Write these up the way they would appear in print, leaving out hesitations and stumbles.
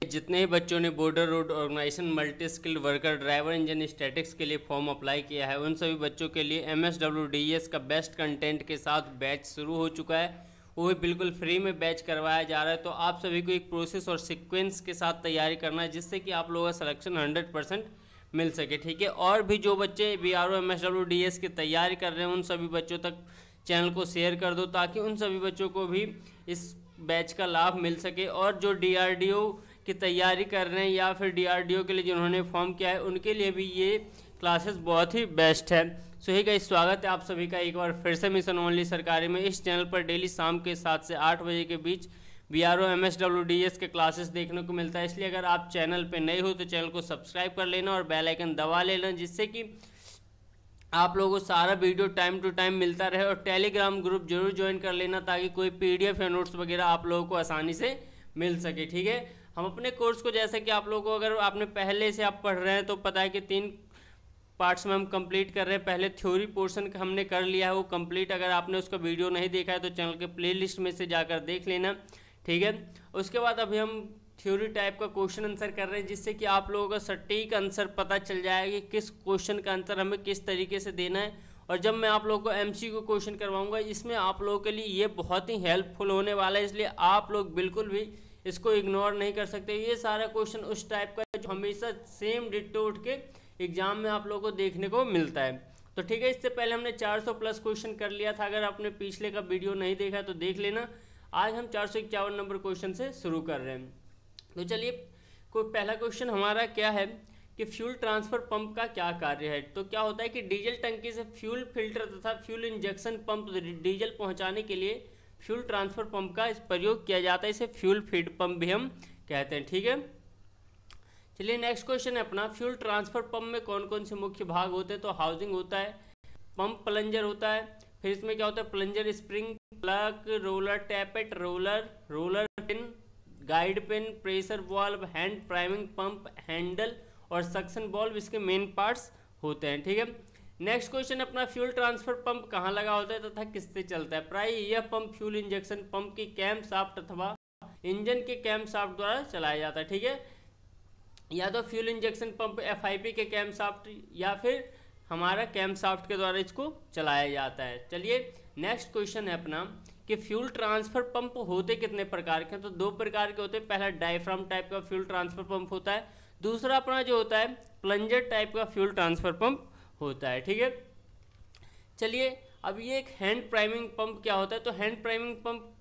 जितने ही बच्चों ने border road organization multi skilled worker driver engine statics के लिए फॉर्म अप्लाई किया है, उन सभी बच्चों के लिए MSWDES का बेस्ट कंटेंट के साथ बैच शुरू हो चुका है। वो भी बिल्कुल फ्री में बैच करवाया जा रहा है। तो आप सभी को एक प्रोसेस और सीक्वेंस के साथ तैयारी करना है, जिससे कि आप लोगों का सिलेक्शन 100% मिल सके। ठीक है, और भी जो बच्चे BRO MSWDES की तैयारी कर रहे हैं उन सभी बच्चों तक चैनल को शेयर कर दो, ताकि उन सभी बच्चों को भी इस बैच का लाभ मिल सके। और जो DRDO की तैयारी कर रहे हैं या फिर DRDO के लिए जिन्होंने फॉर्म किया है, उनके लिए भी ये क्लासेस बहुत ही बेस्ट है। सो ही गाइस, स्वागत है आप सभी का एक बार फिर से मिशन ओनली सरकारी में। इस चैनल पर डेली शाम के 7 से 8 बजे के बीच BRO MSWDES के क्लासेस देखने को मिलता है। इसलिए अगर आप चैनल पे नए हो तो चैनल को सब्सक्राइब कर लेना और बेल आइकन दबा लेना, जिससे कि आप लोगों को सारा वीडियो टाइम टू टाइम मिलता रहे। और टेलीग्राम ग्रुप जरूर ज्वाइन कर लेना, ताकि कोई PDF या नोट्स वगैरह आप लोगों को आसानी से मिल सके। ठीक है, हम अपने कोर्स को, जैसे कि आप लोगों को अगर आपने पहले से आप पढ़ रहे हैं तो पता है कि 3 पार्ट्स में हम कंप्लीट कर रहे हैं। पहले थ्योरी पोर्शन का हमने कर लिया है वो कंप्लीट। अगर आपने उसका वीडियो नहीं देखा है तो चैनल के प्लेलिस्ट में से जाकर देख लेना। ठीक है, उसके बाद अभी हम थ्योरी टाइप का क्वेश्चन आंसर कर रहे हैं, जिससे कि आप लोगों का सटीक आंसर पता चल जाएगा कि किस क्वेश्चन का आंसर हमें किस तरीके से देना है। और जब मैं आप लोगों को MCQ क्वेश्चन करवाऊंगा, इसमें आप लोगों के लिए ये बहुत ही हेल्पफुल होने वाला है। इसलिए आप लोग बिल्कुल भी इसको इग्नोर नहीं कर सकते। ये सारा क्वेश्चन उस टाइप का है जो हमेशा सेम डिट्टो उठ के एग्जाम में आप लोगों को देखने को मिलता है। तो ठीक है, इससे पहले हमने 400 प्लस क्वेश्चन कर लिया था। अगर आपने पिछले का वीडियो नहीं देखा तो देख लेना। आज हम 451 नंबर क्वेश्चन से शुरू कर रहे हैं। तो चलिए, कोई पहला क्वेश्चन हमारा क्या है कि फ्यूल ट्रांसफर पंप का क्या कार्य है। तो क्या होता है कि डीजल टंकी से फ्यूल फिल्टर तथा फ्यूल इंजेक्शन पंप डीजल पहुंचाने के लिए फ्यूल ट्रांसफर पंप का प्रयोग किया जाता है। इसे फ्यूल फीड पंप भी हम कहते हैं। ठीक है, चलिए नेक्स्ट क्वेश्चन है अपना, फ्यूल ट्रांसफर पंप में कौन कौन से मुख्य भाग होते हैं। तो हाउसिंग होता है, पंप प्लंजर होता है, फिर इसमें क्या होता है plunger spring, plug, roller tappet, roller pin, guide pin, pressure valve, hand priming pump, handle और सक्शन वाल्व इसके मेन पार्ट्स होते हैं। ठीक है, नेक्स्ट क्वेश्चन अपना, फ्यूल ट्रांसफर पंप कहाँ लगा होता है तथा किससे चलता है। प्राय यह पंप फ्यूल इंजेक्शन पंप की कैम शाफ्ट अथवा इंजन के कैम शाफ्ट द्वारा चलाया जाता है। ठीक है, या तो फ्यूल इंजेक्शन पंप FIP के कैम शाफ्ट या फिर हमारा कैम शाफ्ट के द्वारा इसको चलाया जाता है। चलिए नेक्स्ट क्वेश्चन है अपना कि फ्यूल ट्रांसफर पंप होते कितने प्रकार के हैं। तो 2 प्रकार के होते हैं। पहला डायफ्राम टाइप का फ्यूल ट्रांसफर पंप होता है, दूसरा अपना जो होता है प्लंजर टाइप का फ्यूल ट्रांसफर पंप होता है। ठीक है, चलिए अब ये एक हैंड प्राइमिंग पंप क्या होता है। तो हैंड प्राइमिंग पंप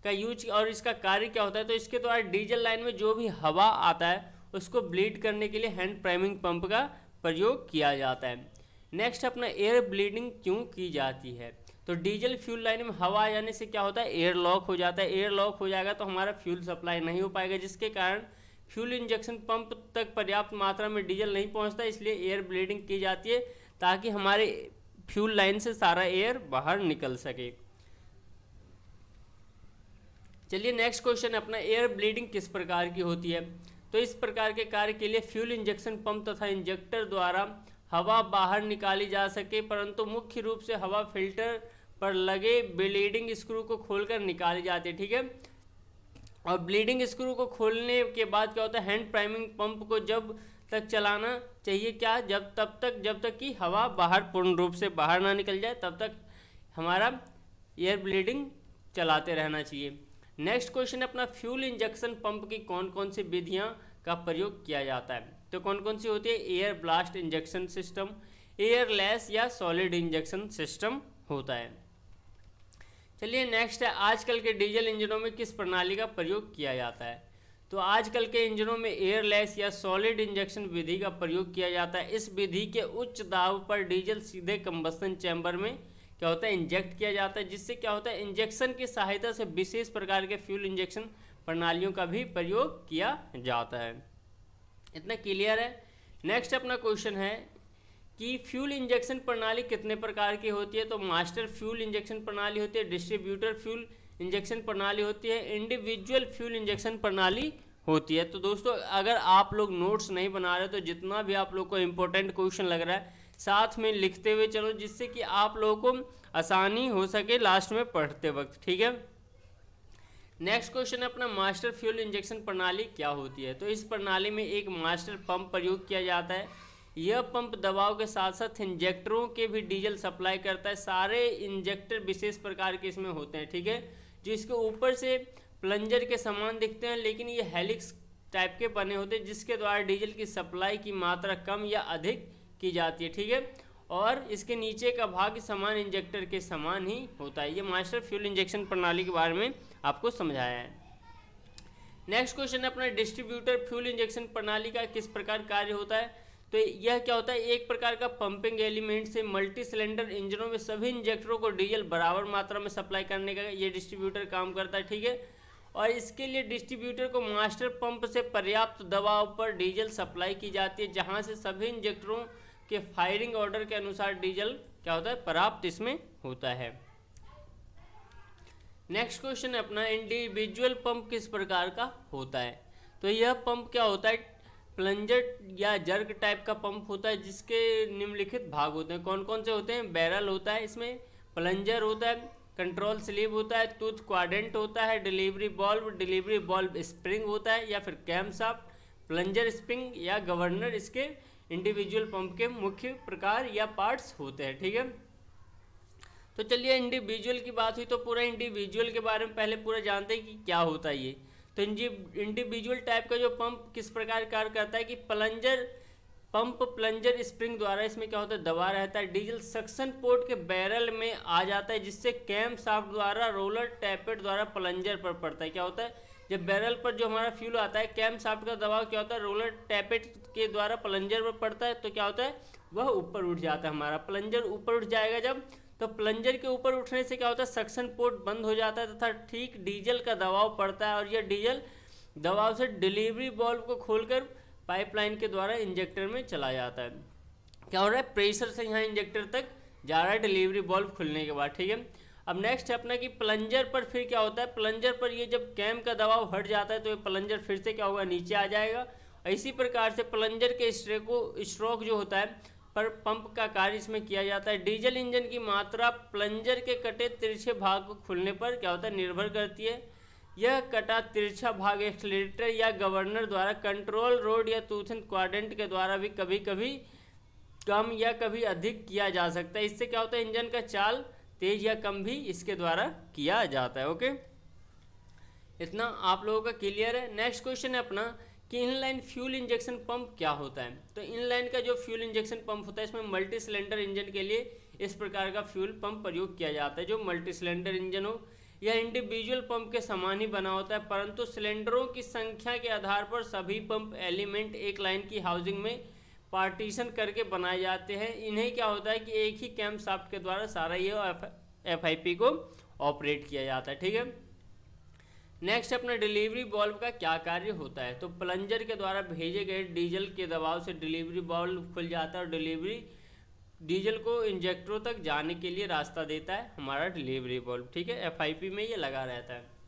का यूज और इसका कार्य क्या होता है। तो इसके द्वारा डीजल लाइन में जो भी हवा आता है उसको ब्लीड करने के लिए हैंड प्राइमिंग पंप का प्रयोग किया जाता है। नेक्स्ट अपना एयर ब्लीडिंग क्यों की जाती है। तो डीजल फ्यूल लाइन में हवा आ जाने से क्या होता है, एयर लॉक हो जाता है। एयर लॉक हो जाएगा तो हमारा फ्यूल सप्लाई नहीं हो पाएगा, जिसके कारण फ्यूल इंजेक्शन पंप तक पर्याप्त मात्रा में डीजल नहीं पहुंचता। इसलिए एयर ब्लीडिंग की जाती है, ताकि हमारे फ्यूल लाइन से सारा एयर बाहर निकल सके। चलिए नेक्स्ट क्वेश्चन अपना, एयर ब्लीडिंग किस प्रकार की होती है। तो इस प्रकार के कार्य के लिए फ्यूल इंजेक्शन पंप तथा इंजेक्टर द्वारा हवा बाहर निकाली जा सके, परंतु मुख्य रूप से हवा फिल्टर पर लगे ब्लीडिंग स्क्रू को खोलकर निकाली जाती है। ठीक है, और ब्लीडिंग स्क्रू को खोलने के बाद क्या होता है, हैंड प्राइमिंग पंप को जब तक चलाना चाहिए क्या, जब तक कि हवा बाहर पूर्ण रूप से बाहर ना निकल जाए, तब तक हमारा एयर ब्लीडिंग चलाते रहना चाहिए। नेक्स्ट क्वेश्चन अपना, फ्यूल इंजेक्शन पंप की कौन कौन सी विधियां का प्रयोग किया जाता है। तो कौन कौन सी होती है, air blast injection system, airless या सॉलिड इंजेक्शन सिस्टम होता है। चलिए नेक्स्ट है, आजकल के डीजल इंजनों में किस प्रणाली का प्रयोग किया जाता है। तो आजकल के इंजनों में एयरलेस या सॉलिड इंजेक्शन विधि का प्रयोग किया जाता है। इस विधि के उच्च दाब पर डीजल सीधे कंबस्शन चैम्बर में क्या होता है, इंजेक्ट किया जाता है, जिससे क्या होता है, इंजेक्शन की सहायता से विशेष प्रकार के फ्यूल इंजेक्शन प्रणालियों का भी प्रयोग किया जाता है। इतना क्लियर है। नेक्स्ट अपना क्वेश्चन है कि फ्यूल इंजेक्शन प्रणाली कितने प्रकार की होती है। तो मास्टर फ्यूल इंजेक्शन प्रणाली होती है, डिस्ट्रीब्यूटर फ्यूल इंजेक्शन प्रणाली होती है, इंडिविजुअल फ्यूल इंजेक्शन प्रणाली होती है। तो दोस्तों अगर आप लोग नोट्स नहीं बना रहे तो जितना भी आप लोग को इम्पोर्टेंट क्वेश्चन लग रहा है साथ में लिखते हुए चलो, जिससे कि आप लोगों को आसानी हो सके लास्ट में पढ़ते वक्त। ठीक है, नेक्स्ट क्वेश्चन है अपना मास्टर फ्यूल इंजेक्शन प्रणाली क्या होती है। तो इस प्रणाली में एक मास्टर पंप प्रयोग किया जाता है। यह पंप दबाव के साथ साथ इंजेक्टरों के भी डीजल सप्लाई करता है। सारे इंजेक्टर विशेष प्रकार के इसमें होते हैं, ठीक है, जो इसके ऊपर से प्लंजर के समान दिखते हैं, लेकिन ये हेलिक्स टाइप के बने होते हैं, जिसके द्वारा डीजल की सप्लाई की मात्रा कम या अधिक की जाती है, ठीक है। और इसके नीचे का भाग समान इंजेक्टर के समान ही होता है। ये मास्टर फ्यूल इंजेक्शन प्रणाली के बारे में आपको समझाया है। नेक्स्ट क्वेश्चन है अपना डिस्ट्रीब्यूटर फ्यूल इंजेक्शन प्रणाली का किस प्रकार कार्य होता है। तो यह क्या होता है, एक प्रकार का पंपिंग एलिमेंट से मल्टी सिलेंडर इंजनों में सभी इंजेक्टरों को डीजल बराबर मात्रा में सप्लाई करने का ये डिस्ट्रीब्यूटर काम करता है, ठीक है। और इसके लिए डिस्ट्रीब्यूटर को मास्टर पंप से पर्याप्त दबाव पर डीजल सप्लाई की जाती है, जहां से सभी इंजेक्टरों के फायरिंग ऑर्डर के अनुसार डीजल क्या होता है, पर्याप्त इसमें होता है। नेक्स्ट क्वेश्चन है अपना इंडिविजुअल पंप किस प्रकार का होता है। तो यह पंप क्या होता है, प्लंजर या जर्क टाइप का पंप होता है, जिसके निम्नलिखित भाग होते हैं। कौन कौन से होते हैं, बैरल होता है, इसमें प्लंजर होता है, कंट्रोल स्लीव होता है, टूथ क्वाड्रेंट होता है, डिलीवरी बॉल्व स्प्रिंग होता है, या फिर कैम शाफ्ट, प्लंजर स्प्रिंग या गवर्नर इसके इंडिविजुअल पंप के मुख्य प्रकार या पार्ट्स होते हैं, ठीक है। तो चलिए इंडिविजुअल की बात हुई तो पूरा इंडिविजुअल के बारे में पहले पूरा जानते हैं कि क्या होता है ये। तो इंडिविजुअल टाइप का जो पंप किस प्रकार कार्य करता है कि प्लंजर स्प्रिंग द्वारा इसमें क्या होता है, दबा रहता है, डीजल सक्शन पोर्ट के बैरल में आ जाता है, जिससे कैम शाफ्ट द्वारा रोलर टैपेट द्वारा प्लंजर पर पड़ता है। क्या होता है, जब बैरल पर जो हमारा फ्यूल आता है, कैम शाफ्ट का दबाव क्या होता है, रोलर टैपेट के द्वारा प्लंजर पर पड़ता है, तो क्या होता है, वह ऊपर उठ जाता है। हमारा प्लंजर ऊपर उठ जाएगा जब, तो प्लंजर के ऊपर उठने से क्या होता है, सक्शन पोर्ट बंद हो जाता है तथा ठीक डीजल का दबाव पड़ता है, और यह डीजल दबाव से डिलीवरी वाल्व को खोलकर पाइपलाइन के द्वारा इंजेक्टर में चला जाता है। क्या हो रहा है, प्रेशर से यहाँ इंजेक्टर तक जा रहा है डिलीवरी वाल्व खुलने के बाद, ठीक है। अब नेक्स्ट है अपना कि प्लंजर पर फिर क्या होता है, प्लंजर पर ये जब कैम का दबाव हट जाता है तो ये प्लंजर फिर से क्या होगा, नीचे आ जाएगा। इसी प्रकार से प्लंजर के स्ट्रोक जो होता है पर पंप का कार्य इसमें किया जाता है। डीजल इंजन की मात्रा प्लंजर के कटे तिरछे भाग को खुलने पर क्या होता है, निर्भर करती है। यह कटा तिरछा भाग एक्सीलरेटर या गवर्नर द्वारा, कंट्रोल रोड या टूथ क्वाड्रेंट के द्वारा भी कभी कभी कम या कभी अधिक किया जा सकता है। इससे क्या होता है, इंजन का चाल तेज या कम भी इसके द्वारा किया जाता है। ओके, इतना आप लोगों का क्लियर है। नेक्स्ट क्वेश्चन है अपना कि इनलाइन फ्यूल इंजेक्शन पंप क्या होता है। तो इनलाइन का जो फ्यूल इंजेक्शन पंप होता है, इसमें मल्टी सिलेंडर इंजन के लिए इस प्रकार का फ्यूल पंप प्रयोग किया जाता है। जो मल्टी सिलेंडर इंजन हो, यह इंडिविजुअल पंप के समान ही बना होता है, परंतु सिलेंडरों की संख्या के आधार पर सभी पंप एलिमेंट एक लाइन की हाउसिंग में पार्टीशन करके बनाए जाते हैं। इन्हें क्या होता है कि एक ही कैम शाफ्ट के द्वारा सारा ये FIP को ऑपरेट किया जाता है, ठीक है। नेक्स्ट अपना डिलीवरी वाल्व का क्या कार्य होता है। तो प्लंजर के द्वारा भेजे गए डीजल के दबाव से डिलीवरी वाल्व खुल जाता है और डीजल को इंजेक्टरों तक जाने के लिए रास्ता देता है हमारा डिलीवरी वाल्व, ठीक है। FIP में ये लगा रहता है।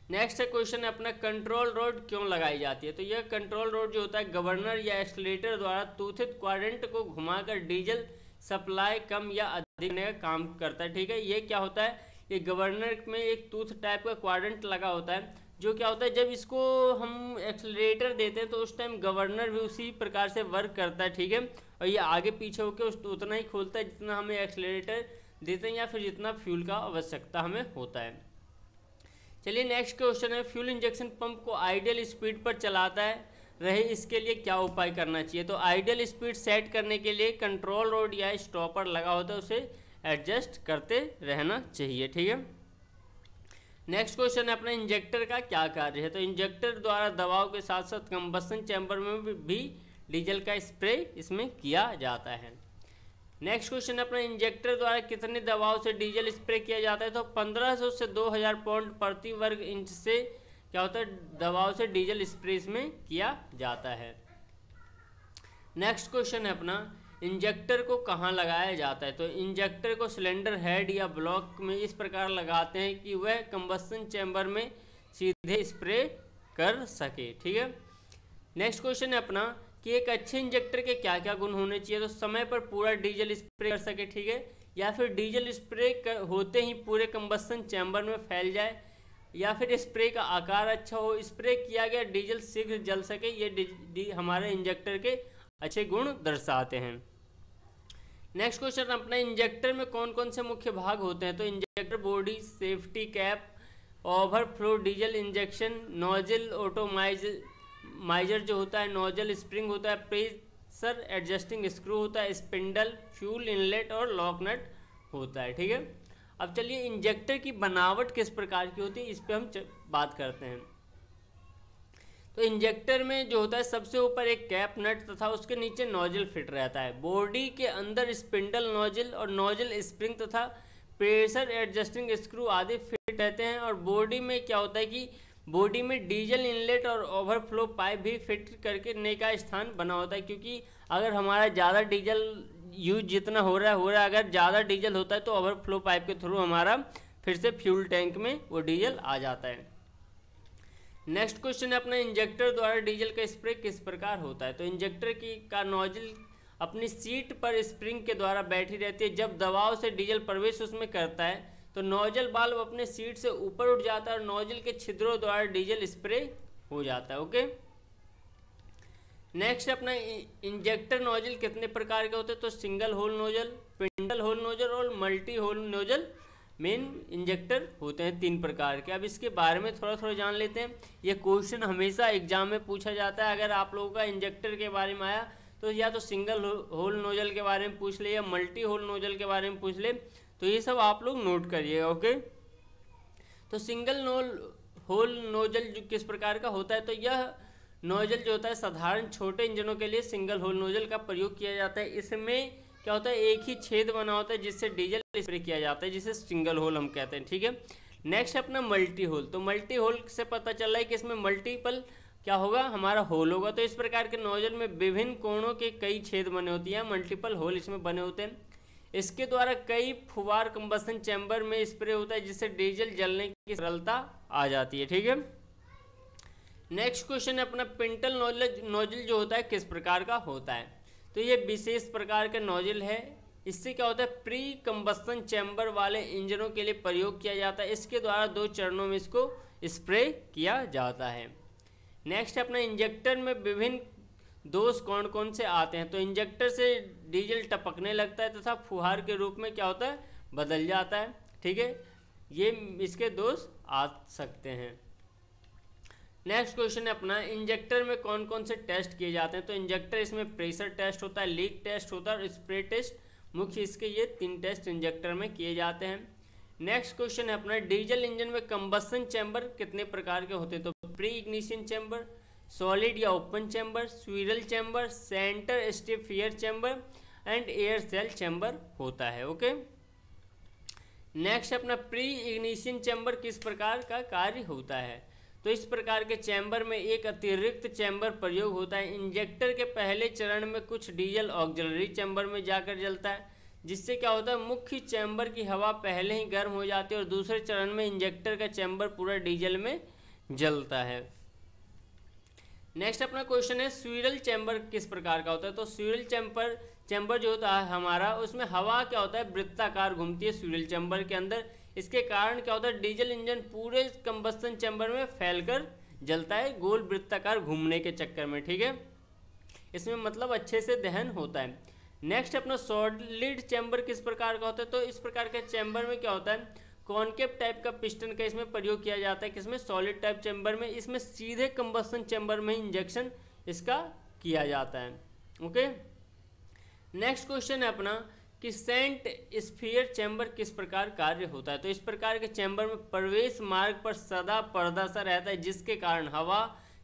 नेक्स्ट है क्वेश्चन अपना कंट्रोल रोड क्यों लगाई जाती है। तो यह कंट्रोल रोड जो होता है गवर्नर या एक्सीलरेटर द्वारा टूथित क्वाड्रेंट को घुमाकर डीजल सप्लाई कम या अधिक करने का काम करता है, ठीक है। ये क्या होता है, ये गवर्नर में एक टूथ टाइप का क्वाड्रेंट लगा होता है, जो क्या होता है जब इसको हम एक्सीलरेटर देते हैं तो उस टाइम गवर्नर भी उसी प्रकार से वर्क करता है, ठीक है। और ये आगे पीछे होकर उतना ही खोलता है जितना हमें एक्सीलरेटर देते हैं या फिर जितना फ्यूल का आवश्यकता हमें होता है। चलिए नेक्स्ट क्वेश्चन है, फ्यूल इंजेक्शन पंप को आइडियल स्पीड पर चलाता है रहे इसके लिए क्या उपाय करना चाहिए। तो आइडियल स्पीड सेट करने के लिए कंट्रोल रोड या स्टॉपर लगा होता है, उसे एडजस्ट करते रहना चाहिए, ठीक है। नेक्स्ट क्वेश्चन है अपना इंजेक्टर का क्या कार्य है। तो इंजेक्टर द्वारा दबाव के साथ साथ कंबस्शन चैम्बर में भी डीजल का स्प्रे इसमें किया जाता है। नेक्स्ट क्वेश्चन है अपना इंजेक्टर द्वारा कितने दबाव से डीजल स्प्रे किया जाता है। तो 1500 से 2000 पाउंड प्रति वर्ग इंच से क्या होता है दबाव से डीजल स्प्रे इसमें किया जाता है। नेक्स्ट क्वेश्चन है अपना इंजेक्टर को कहाँ लगाया जाता है। तो इंजेक्टर को सिलेंडर हेड या ब्लॉक में इस प्रकार लगाते हैं कि वह कंबस्शन चैम्बर में सीधे स्प्रे कर सके, ठीक है। नेक्स्ट क्वेश्चन है अपना कि एक अच्छे इंजेक्टर के क्या क्या गुण होने चाहिए। तो समय पर पूरा डीजल स्प्रे कर सके, ठीक है, या फिर डीजल स्प्रे होते ही पूरे कंबस्शन चैम्बर में फैल जाए, या फिर स्प्रे का आकार अच्छा हो, स्प्रे किया गया डीजल शीघ्र जल सके, ये हमारे इंजेक्टर के अच्छे गुण दर्शाते हैं। नेक्स्ट क्वेश्चन अपना, इंजेक्टर में कौन कौन से मुख्य भाग होते हैं? तो injector body, safety cap, overflow diesel injection, nozzle atomizer जो होता है, नोजल स्प्रिंग होता है, प्रेशर एडजस्टिंग स्क्रू होता है, स्पिंडल, फ्यूल इनलेट और लॉक नट होता है। ठीक है, अब चलिए इंजेक्टर की बनावट किस प्रकार की होती है इस पर हम बात करते हैं। तो इंजेक्टर में जो होता है सबसे ऊपर एक कैप नट तथा उसके नीचे नोजल फिट रहता है। बॉडी के अंदर स्पिंडल, नोजल और नोजल स्प्रिंग तथा प्रेशर एडजस्टिंग स्क्रू आदि फिट रहते हैं। और बॉडी में क्या होता है कि बॉडी में डीजल इनलेट और ओवरफ्लो पाइप भी फिट करके का स्थान बना होता है, क्योंकि अगर हमारा ज़्यादा डीजल यूज जितना हो रहा है अगर ज़्यादा डीजल होता है तो ओवरफ्लो पाइप के थ्रू हमारा फिर से फ्यूल टैंक में वो डीजल आ जाता है। नेक्स्ट क्वेश्चन है अपना, इंजेक्टर द्वारा डीजल का स्प्रे किस प्रकार होता है? तो इंजेक्टर का नोजल अपनी सीट पर स्प्रिंग के द्वारा बैठी रहती है। जब दबाव से डीजल प्रवेश उसमें करता है तो नोजल बाल्ब अपने सीट से ऊपर उठ जाता है और नोजल के छिद्रों द्वारा डीजल स्प्रे हो जाता है। ओके, नेक्स्ट अपना, इंजेक्टर नोजल कितने प्रकार के होते हैं? तो single hole nozzle, pintle hole nozzle और multi hole nozzle main injector होते हैं, 3 प्रकार के। अब इसके बारे में थोड़ा थोड़ा जान लेते हैं। ये क्वेश्चन हमेशा एग्जाम में पूछा जाता है। अगर आप लोगों का इंजेक्टर के बारे में आया तो या तो सिंगल होल नोजल के बारे में पूछ ले या मल्टी होल नोजल के बारे में पूछ ले, तो ये सब आप लोग नोट करिएगा। ओके, तो सिंगल होल नोजल जो किस प्रकार का होता है? तो यह नोजल जो होता है साधारण छोटे इंजनों के लिए सिंगल होल नोजल का प्रयोग किया जाता है। इसमें क्या होता है, एक ही छेद बना होता है जिससे डीजल स्प्रे किया जाता है, जिसे सिंगल होल हम कहते हैं। ठीक है, नेक्स्ट अपना मल्टी होल। तो मल्टी होल से पता चल रहा है कि इसमें मल्टीपल क्या होगा, हमारा होल होगा। तो इस प्रकार के नोजल में विभिन्न कोणों के कई छेद बने होते हैं, मल्टीपल होल इसमें बने होते हैं। इसके द्वारा कई फुवार कंबसन चैम्बर में स्प्रे होता है जिससे डीजल जलने की सरलता आ जाती है। ठीक है, नेक्स्ट क्वेश्चन है अपना, पिंटल नोजल जो होता है किस प्रकार का होता है? तो ये विशेष प्रकार का नोजल है। इससे क्या होता है, प्री कंबसन चैम्बर वाले इंजनों के लिए प्रयोग किया जाता है। इसके द्वारा 2 चरणों में इसको स्प्रे किया जाता है। नेक्स्ट अपना, इंजेक्टर में विभिन्न दोष कौन कौन से आते हैं? तो इंजेक्टर से डीजल टपकने लगता है तथा फुहार के रूप में क्या होता है, बदल जाता है। ठीक है, ये इसके दोष आ सकते हैं। नेक्स्ट क्वेश्चन है अपना, इंजेक्टर में कौन कौन से टेस्ट किए जाते हैं? तो इंजेक्टर इसमें प्रेशर टेस्ट होता है, लीक टेस्ट होता है और स्प्रे टेस्ट, मुख्य इसके ये 3 टेस्ट इंजेक्टर में किए जाते हैं। नेक्स्ट क्वेश्चन है अपना, डीजल इंजन में कंबसन चैम्बर कितने प्रकार के होते हैं? तो प्री इग्निशन चैम्बर, सॉलिड या open chamber, swirl chamber, centre स्टेफियर chamber and air cell chamber होता है। ओके, नेक्स्ट अपना, प्री इग्निशन चैम्बर किस प्रकार का कार्य होता है? तो इस प्रकार के चैम्बर में एक अतिरिक्त चैम्बर प्रयोग होता है। इंजेक्टर के पहले चरण में कुछ डीजल ऑक्सिलरी चैम्बर में जाकर जलता है, जिससे क्या होता है, मुख्य चैम्बर की हवा पहले ही गर्म हो जाती है और दूसरे चरण में इंजेक्टर का चैम्बर पूरा डीजल में जलता है। नेक्स्ट अपना क्वेश्चन है, स्वीरल चैम्बर किस प्रकार का होता है? तो स्वीरल चैम्बर जो होता है हमारा, उसमें हवा क्या होता है, वृत्ताकार घूमती है स्वीरल चैम्बर के अंदर। इसके कारण क्या होता है, डीजल इंजन पूरे कंबस्टन चैम्बर में फैलकर जलता है, गोल वृत्ताकार घूमने के चक्कर में। ठीक है, इसमें मतलब अच्छे से दहन होता है। नेक्स्ट अपना, सॉलिड चैम्बर किस प्रकार का होता है? तो इस प्रकार के चैम्बर में क्या होता है, कॉनकेव टाइप का पिस्टन का इसमें प्रयोग किया जाता है। किसमें, सॉलिड टाइप चैम्बर में। इसमें सीधे कंबस्टन चैम्बर में इंजेक्शन इसका किया जाता है। ओके, नेक्स्ट क्वेश्चन है अपना कि सेंट स्फीयर चैम्बर किस प्रकार कार्य होता है? तो इस प्रकार के चैम्बर में प्रवेश मार्ग पर सदा पर्दा सा रहता है, जिसके कारण हवा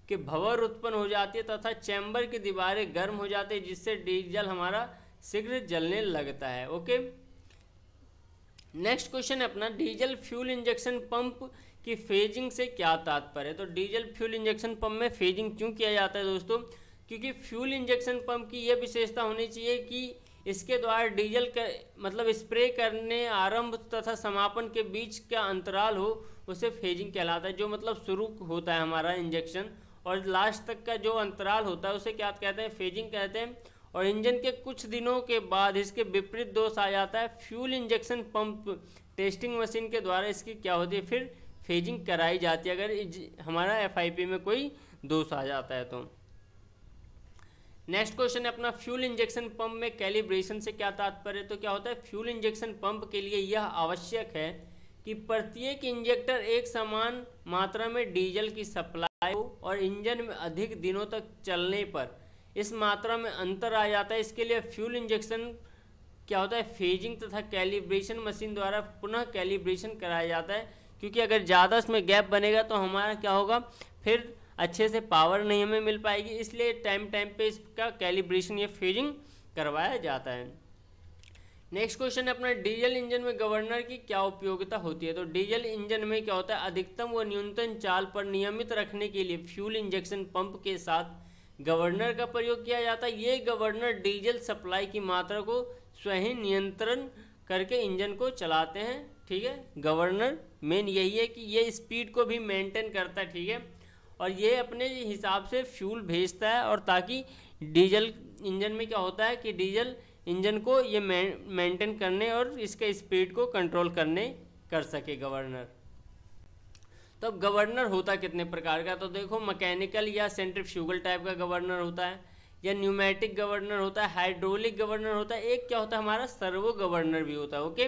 के भंवर उत्पन्न हो जाती है तथा चैम्बर की दीवारें गर्म हो जाती है, जिससे डीजल हमारा शीघ्र जलने लगता है। ओके, नेक्स्ट क्वेश्चन है अपना, डीजल फ्यूल इंजेक्शन पंप की फेजिंग से क्या तात्पर्य है? तो डीजल फ्यूल इंजेक्शन पंप में फेजिंग क्यों किया जाता है दोस्तों? क्योंकि फ्यूल इंजेक्शन पंप की यह विशेषता होनी चाहिए कि इसके द्वारा डीजल का मतलब स्प्रे करने आरंभ तथा समापन के बीच का अंतराल हो, उसे फेजिंग कहलाता है। जो मतलब शुरू होता है हमारा इंजेक्शन और लास्ट तक का जो अंतराल होता है उसे क्या कहते हैं, फेजिंग कहते हैं। और इंजन के कुछ दिनों के बाद इसके विपरीत दोष आ जाता है। Fuel injection pump testing machine के द्वारा इसकी क्या होती है, फिर फेजिंग कराई जाती है अगर हमारा FIP में कोई दोष आ जाता है तो। नेक्स्ट क्वेश्चन है अपना, फ्यूल इंजेक्शन पंप में कैलिब्रेशन से क्या तात्पर्य। तो क्या होता है, फ्यूल इंजेक्शन पंप के लिए यह आवश्यक है कि प्रत्येक इंजेक्टर एक समान मात्रा में डीजल की सप्लाई हो और इंजन में अधिक दिनों तक चलने पर इस मात्रा में अंतर आ जाता है। इसके लिए फ्यूल इंजेक्शन क्या होता है, फेजिंग तथा कैलिब्रेशन मशीन द्वारा पुनः कैलिब्रेशन कराया जाता है, क्योंकि अगर ज़्यादा इसमें गैप बनेगा तो हमारा क्या होगा, फिर अच्छे से पावर नहीं हमें मिल पाएगी। इसलिए टाइम टाइम पे इसका कैलिब्रेशन या फेजिंग करवाया जाता है। नेक्स्ट क्वेश्चन है अपना, डीजल इंजन में गवर्नर की क्या उपयोगिता होती है। तो डीजल इंजन में क्या होता है, अधिकतम व न्यूनतम चाल पर नियमित रखने के लिए फ्यूल इंजेक्शन पंप के साथ गवर्नर का प्रयोग किया जाता है। ये गवर्नर डीजल सप्लाई की मात्रा को स्वयं नियंत्रण करके इंजन को चलाते हैं। ठीक है, गवर्नर मेन यही है कि ये स्पीड को भी मेंटेन करता है। ठीक है, और ये अपने हिसाब से फ्यूल भेजता है, और ताकि डीजल इंजन में क्या होता है कि डीजल इंजन को ये मेंटेन करने और इसके स्पीड को कंट्रोल करने कर सके गवर्नर। तो अब गवर्नर होता कितने प्रकार का, तो देखो मैकेनिकल या सेंट्रीफ्यूगल टाइप का गवर्नर होता है, या न्यूमेटिक गवर्नर होता है, हाइड्रोलिक गवर्नर होता है, एक क्या होता है हमारा सर्वो गवर्नर भी होता है। ओके,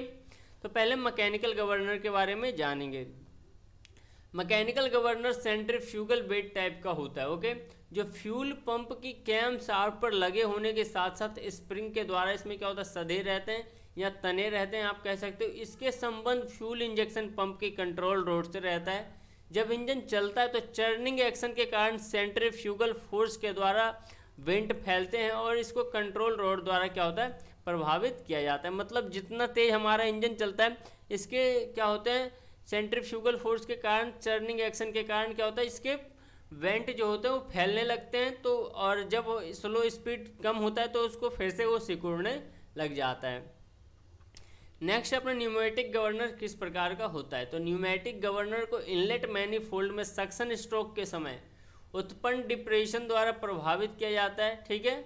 तो पहले मैकेनिकल गवर्नर के बारे में जानेंगे। Mechanical governor centrifugal bed type का होता है। ओके, जो फ्यूल पंप की कैम शाफ्ट पर लगे होने के साथ साथ स्प्रिंग के द्वारा इसमें क्या होता है, सधे रहते हैं या तने रहते हैं, आप कह सकते हो। इसके संबंध फ्यूल इंजेक्शन पंप की कंट्रोल रोड से रहता है। जब इंजन चलता है तो चर्निंग एक्शन के कारण सेंट्रीफ्यूगल फोर्स के द्वारा वेंट फैलते हैं और इसको कंट्रोल रोड द्वारा क्या होता है, प्रभावित किया जाता है। मतलब जितना तेज हमारा इंजन चलता है, इसके क्या होते हैं, सेंट्रीफ्यूगल फोर्स के कारण, चर्निंग एक्शन के कारण क्या होता है, इसके वेंट जो होते हैं वो फैलने लगते हैं। तो और जब स्लो स्पीड कम होता है तो उसको फिर से वो सिकुड़ने लग जाता है। नेक्स्ट अपना न्यूमेटिक गवर्नर किस प्रकार का होता है। तो न्यूमेटिक गवर्नर को इनलेट मैनिफोल्ड में सक्शन स्ट्रोक के समय उत्पन्न डिप्रेशन द्वारा प्रभावित किया जाता है। ठीक है,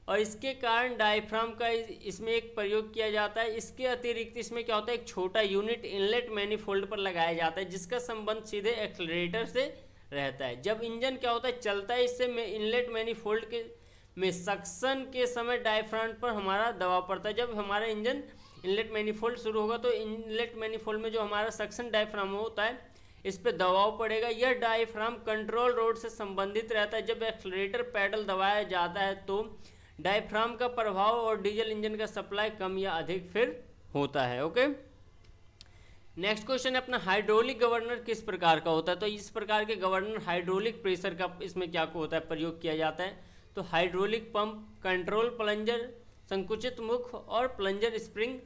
और इसके कारण डायफ्राम का इसमें एक प्रयोग किया जाता है। इसके अतिरिक्त इसमें क्या होता है, एक छोटा यूनिट इनलेट मैनिफोल्ड पर लगाया जाता है जिसका संबंध सीधे एक्सेलरेटर से रहता है। जब इंजन क्या होता है चलता है, इससे इनलेट मैनिफोल्ड के में सक्शन के समय डायफ्राम पर हमारा दबाव पड़ता है। जब हमारा इंजन इनलेट मैनिफोल्ड शुरू होगा तो इनलेट मैनिफोल्ड में जो हमारा सक्शन डायफ्राम होता है इस पर दबाव पड़ेगा। यह डायफ्राम कंट्रोल रोड से संबंधित रहता है। जब एक्सेलरेटर पैडल दबाया जाता है तो डायफ्राम का प्रभाव और डीजल इंजन का सप्लाई कम या अधिक फिर होता है। ओके, नेक्स्ट क्वेश्चन है अपना, हाइड्रोलिक गवर्नर किस प्रकार का होता है। तो इस प्रकार के गवर्नर हाइड्रोलिक प्रेशर का इसमें क्या होता है, प्रयोग किया जाता है। तो हाइड्रोलिक पंप, कंट्रोल प्लंजर, संकुचित मुख और प्लंजर स्प्रिंग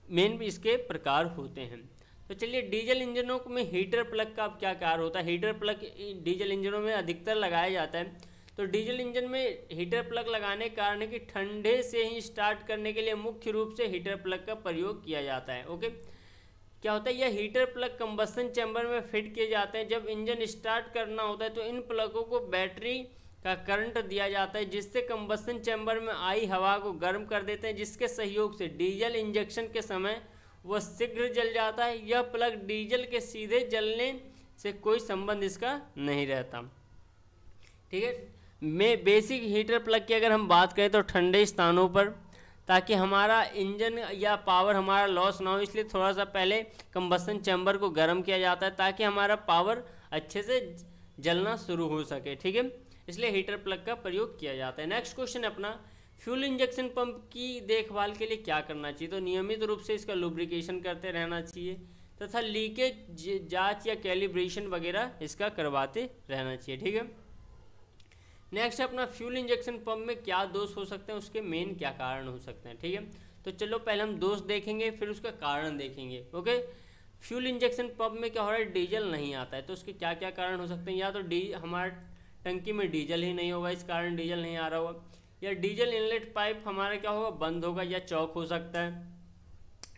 मेन इसके प्रकार होते हैं। तो चलिए, डीजल इंजनों में हीटर प्लग का अब क्या कार्य होता है। हीटर प्लग डीजल इंजनों में अधिकतर लगाया जाता है। तो डीजल इंजन में हीटर प्लग लगाने के कारण है कि ठंडे से ही स्टार्ट करने के लिए मुख्य रूप से हीटर प्लग का प्रयोग किया जाता है। ओके, क्या होता है, यह हीटर प्लग कंबस्शन चैम्बर में फिट किए जाते हैं। जब इंजन स्टार्ट करना होता है तो इन प्लगों को बैटरी का करंट दिया जाता है जिससे कंबस्शन चैम्बर में आई हवा को गर्म कर देते हैं, जिसके सहयोग से डीजल इंजेक्शन के समय वह शीघ्र जल जाता है। यह प्लग डीजल के सीधे जलने से कोई संबंध इसका नहीं रहता। ठीक है, में बेसिक हीटर प्लग की अगर हम बात करें तो ठंडे स्थानों पर, ताकि हमारा इंजन या पावर हमारा लॉस ना हो, इसलिए थोड़ा सा पहले कंबस्शन चैम्बर को गर्म किया जाता है ताकि हमारा पावर अच्छे से जलना शुरू हो सके। ठीक है, इसलिए हीटर प्लग का प्रयोग किया जाता है। नेक्स्ट क्वेश्चन है अपना, फ्यूल इंजेक्शन पंप की देखभाल के लिए क्या करना चाहिए। तो नियमित रूप से इसका लुब्रिकेशन करते रहना चाहिए तथा लीकेज जांच या कैलिब्रेशन वगैरह इसका करवाते रहना चाहिए। ठीक है, नेक्स्ट अपना, फ्यूल इंजेक्शन पंप में क्या दोष हो सकते हैं, उसके मेन क्या कारण हो सकते हैं। ठीक है, तो चलो पहले हम दोष देखेंगे फिर उसका कारण देखेंगे। ओके, फ्यूल इंजेक्शन पंप में क्या हो रहा है, डीजल नहीं आता है। तो उसके क्या क्या कारण हो सकते हैं, या तो हमारा टंकी में डीजल ही नहीं होगा, इस कारण डीजल नहीं आ रहा होगा, या डीजल इनलेट पाइप हमारा क्या होगा, बंद होगा या चौक हो सकता है,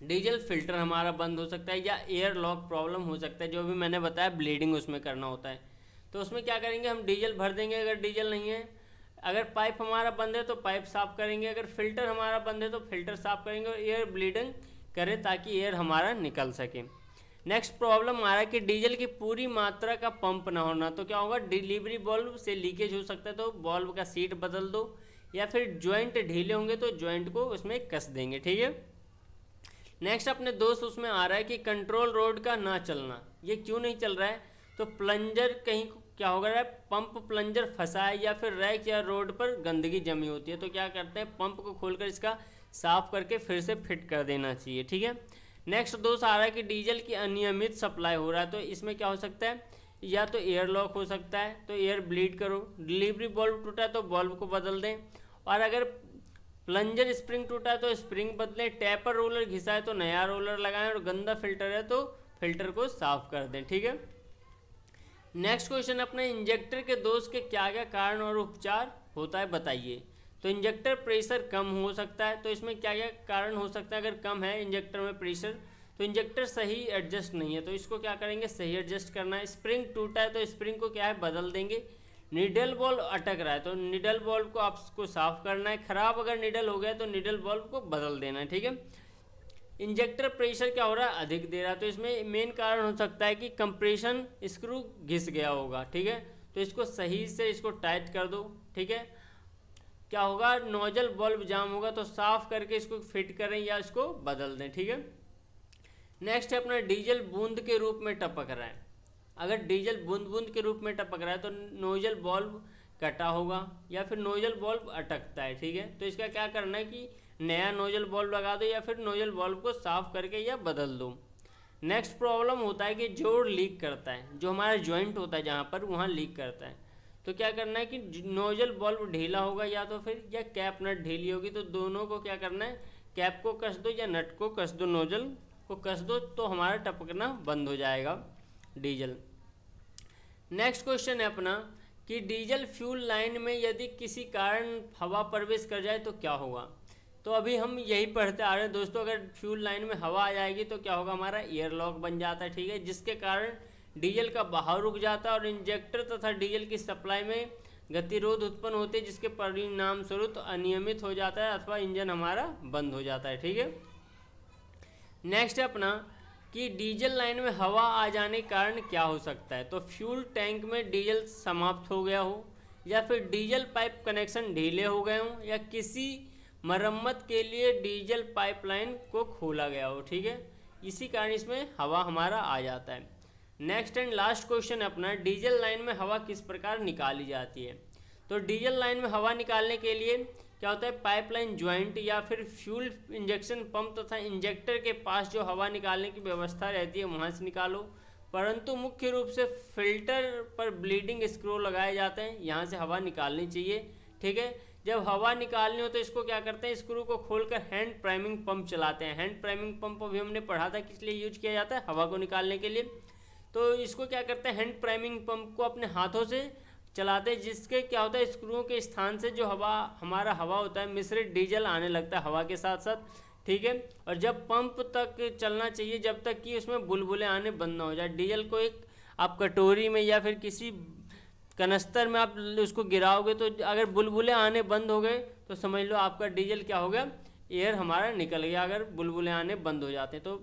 डीजल फिल्टर हमारा बंद हो सकता है, या एयर लॉक प्रॉब्लम हो सकता है। जो भी मैंने बताया ब्लीडिंग उसमें करना होता है। तो उसमें क्या करेंगे, हम डीजल भर देंगे अगर डीजल नहीं है। अगर पाइप हमारा बंद है तो पाइप साफ करेंगे, अगर फिल्टर हमारा बंद है तो फिल्टर साफ करेंगे और एयर ब्लीडिंग करें ताकि एयर हमारा निकल सके। नेक्स्ट प्रॉब्लम आ रहा है कि डीजल की पूरी मात्रा का पंप ना होना, तो क्या होगा, डिलीवरी बल्ब से लीकेज हो सकता है, तो बल्ब का सीट बदल दो, या फिर जॉइंट ढीले होंगे तो जॉइंट को उसमें कस देंगे, ठीक है। नेक्स्ट अपने दोस्त उसमें आ रहा है कि कंट्रोल रोड का ना चलना, ये क्यों नहीं चल रहा है, तो प्लंजर कहीं क्या हो रहा है, पंप प्लंजर फंसा है, या फिर रैक या रोड पर गंदगी जमी होती है, तो क्या करते हैं, पंप को खोलकर इसका साफ करके फिर से फिट कर देना चाहिए, ठीक है। नेक्स्ट दोस्त आ रहा है कि डीजल की अनियमित सप्लाई हो रहा है, तो इसमें क्या हो सकता है, या तो एयर लॉक हो सकता है, तो एयर ब्लीड करो, डिलीवरी बल्ब टूटा है तो बल्ब को बदल दें, और अगर प्लंजर स्प्रिंग टूटा है तो स्प्रिंग बदलें, टैपर रोलर घिसा है तो नया रोलर लगाएं, और गंदा फिल्टर है तो फिल्टर को साफ कर दें, ठीक है। नेक्स्ट क्वेश्चन अपने इंजेक्टर के दोष के क्या क्या कारण और उपचार होता है बताइए। तो इंजेक्टर प्रेशर कम हो सकता है, तो इसमें क्या क्या कारण हो सकता है, अगर कम है इंजेक्टर में प्रेशर तो इंजेक्टर सही एडजस्ट नहीं है, तो इसको क्या करेंगे, सही एडजस्ट करना है। स्प्रिंग टूटा है तो स्प्रिंग को क्या है, बदल देंगे। निडल बॉल्ब अटक रहा है तो निडल बॉल्ब को आपको साफ करना है। खराब अगर निडल हो गया तो निडल बॉल्ब को बदल देना है, ठीक है। इंजेक्टर प्रेशर क्या हो रहा है, अधिक दे रहा है, तो इसमें मेन कारण हो सकता है कि कंप्रेशन स्क्रू घिस गया होगा, ठीक है, तो इसको सही से इसको टाइट कर दो, ठीक है। क्या होगा, नोजल बल्ब जाम होगा तो साफ करके इसको फिट करें या इसको बदल दें, ठीक है। नेक्स्ट है अपना डीजल बूंद के रूप में टपक रहा है। अगर डीजल बूंद बूंद के रूप में टपक रहा है तो नोजल बल्ब कटा होगा या फिर नोजल बल्ब अटकता है, ठीक है। तो इसका क्या करना है कि नया नोजल बल्ब लगा दो या फिर नोजल बल्ब को साफ करके या बदल दो। नेक्स्ट प्रॉब्लम होता है कि जोड़ लीक करता है, जो हमारा जॉइंट होता है जहाँ पर वहाँ लीक करता है, तो क्या करना है कि नोजल बल्ब ढीला होगा या तो फिर या कैप नट ढीली होगी, तो दोनों को क्या करना है, कैप को कस दो या नट को कस दो, नोजल को कस दो, तो हमारा टपकना बंद हो जाएगा डीजल। नेक्स्ट क्वेश्चन है अपना कि डीजल फ्यूल लाइन में यदि किसी कारण हवा प्रवेश कर जाए तो क्या होगा। तो अभी हम यही पढ़ते आ रहे हैं दोस्तों, अगर फ्यूल लाइन में हवा आ जाएगी तो क्या होगा, हमारा एयर लॉक बन जाता है, ठीक है, जिसके कारण डीजल का बहाव रुक जाता है और इंजेक्टर तथा डीजल की सप्लाई में गतिरोध उत्पन्न होते हैं, जिसके परिणाम स्वरूप अनियमित हो जाता है अथवा इंजन हमारा बंद हो जाता है, ठीक है। नेक्स्ट है अपना कि डीजल लाइन में हवा आ जाने के कारण क्या हो सकता है। तो फ्यूल टैंक में डीजल समाप्त हो गया हो, या फिर डीजल पाइप कनेक्शन ढीले हो गए हों, या किसी मरम्मत के लिए डीजल पाइपलाइन को खोला गया हो, ठीक है, इसी कारण इसमें हवा हमारा आ जाता है। नेक्स्ट एंड लास्ट क्वेश्चन अपना, डीजल लाइन में हवा किस प्रकार निकाली जाती है। तो डीजल लाइन में हवा निकालने के लिए क्या होता है, पाइपलाइन ज्वाइंट या फिर फ्यूल इंजेक्शन पंप तथा इंजेक्टर के पास जो हवा निकालने की व्यवस्था रहती है वहाँ से निकालो, परंतु मुख्य रूप से फिल्टर पर ब्लीडिंग स्क्रू लगाए जाते हैं, यहाँ से हवा निकालनी चाहिए, ठीक है। जब हवा निकालनी हो तो इसको क्या करते हैं, स्क्रू को खोलकर हैंड प्राइमिंग पंप चलाते हैं। हैंड प्राइमिंग पंप अभी हमने पढ़ा था किस लिए यूज किया जाता है, हवा को निकालने के लिए। तो इसको क्या करते हैं, हैंड प्राइमिंग पंप को अपने हाथों से चलाते हैं, जिसके क्या होता है, स्क्रूओं के स्थान से जो हमारा हवा होता है मिश्रित डीजल आने लगता है हवा के साथ साथ, ठीक है। और जब पंप तक चलना चाहिए जब तक कि उसमें बुलबुले आने बंद ना हो जाए। डीजल को एक आप कटोरी में या फिर किसी कनस्तर में आप उसको गिराओगे तो अगर बुलबुले आने बंद हो गए तो समझ लो आपका डीजल क्या हो गया, एयर हमारा निकल गया, अगर बुलबुले आने बंद हो जाते हैं। तो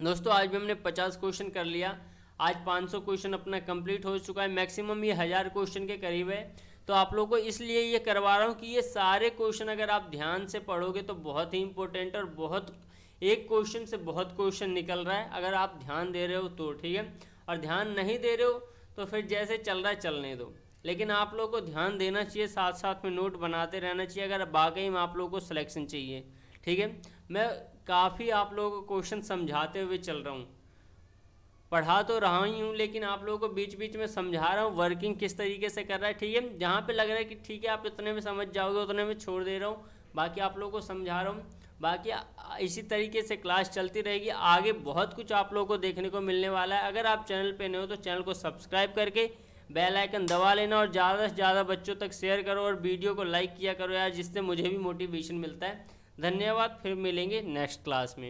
दोस्तों आज भी हमने 50 क्वेश्चन कर लिया, आज 500 क्वेश्चन अपना कंप्लीट हो चुका है, मैक्सिमम ये 1000 क्वेश्चन के करीब है। तो आप लोगों को इसलिए ये करवा रहा हूँ कि ये सारे क्वेश्चन अगर आप ध्यान से पढ़ोगे तो बहुत ही इंपॉर्टेंट और बहुत एक क्वेश्चन से बहुत क्वेश्चन निकल रहा है, अगर आप ध्यान दे रहे हो तो, ठीक है। और ध्यान नहीं दे रहे हो तो फिर जैसे चल रहा है चलने दो, लेकिन आप लोगों को ध्यान देना चाहिए, साथ साथ में नोट बनाते रहना चाहिए अगर वाकई में आप लोगों को सिलेक्शन चाहिए, ठीक है। मैं काफ़ी आप लोगों को क्वेश्चन समझाते हुए चल रहा हूँ, पढ़ा तो रहा ही हूँ, लेकिन आप लोगों को बीच बीच में समझा रहा हूँ वर्किंग किस तरीके से कर रहा है, ठीक है। जहाँ पे लग रहा है कि ठीक है आप इतने में समझ जाओगे उतने में छोड़ दे रहा हूँ, बाकी आप लोगों को समझा रहा हूँ। बाकी इसी तरीके से क्लास चलती रहेगी, आगे बहुत कुछ आप लोगों को देखने को मिलने वाला है। अगर आप चैनल पे नए हो तो चैनल को सब्सक्राइब करके बेल आइकन दबा लेना और ज़्यादा से ज़्यादा बच्चों तक शेयर करो और वीडियो को लाइक किया करो यार, जिससे मुझे भी मोटिवेशन मिलता है। धन्यवाद, फिर मिलेंगे नेक्स्ट क्लास में।